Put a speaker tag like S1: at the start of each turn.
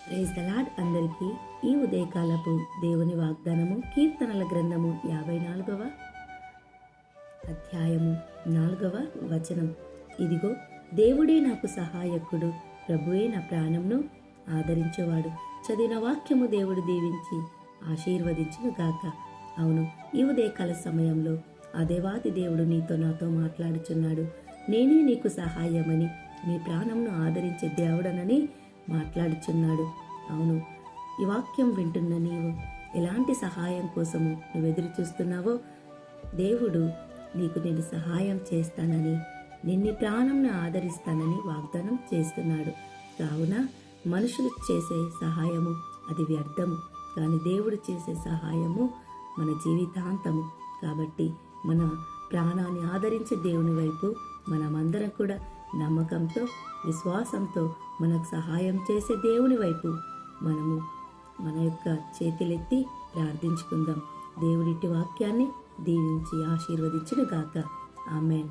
S1: Praise the lord. అందరికీ ఈ ఉదయకాలపు దేవుని వాగ్దానము కీర్తనల గ్రంథము 54వ అధ్యాయము 4వ వచనం. ఇదిగో దేవుడే నాకు సహాయకుడు, ప్రభువే నా ప్రాణంను ఆదరించేవాడు. చదివిన వాక్యము దేవుడు దీవించి ఆశీర్వదించును గాక. అవును, ఈ ఉదయకాల సమయంలో ఆ దేవాది దేవుడు నీతో నాతో మాట్లాడుచున్నాడు. నేనే నీకు సహాయమని, నీ ప్రాణంను ఆదరించే దేవుడనని మాట్లాడుచున్నాడు. అవును, ఈ వాక్యం వింటున్న నీవు ఎలాంటి సహాయం కోసము నువ్వు ఎదురు చూస్తున్నావో దేవుడు నేను సహాయం చేస్తానని, నిన్ను ప్రాణంను ఆదరిస్తానని వాగ్దానం చేస్తున్నాడు. కావున మనుషులు చేసే సహాయము అది వ్యర్థము, కానీ దేవుడు చేసే సహాయము మన జీవితాంతము. కాబట్టి మన ప్రాణాన్ని ఆదరించే దేవుని వైపు మనమందరం కూడా నమ్మకంతో, విశ్వాసంతో మనకు సహాయం చేసే దేవుని వైపు మనము మన యొక్క చేతులెత్తి ప్రార్థించుకుందాం. దేవుడిటి వాక్యాన్ని దీవించి ఆశీర్వదించును గాక. ఆమేన్.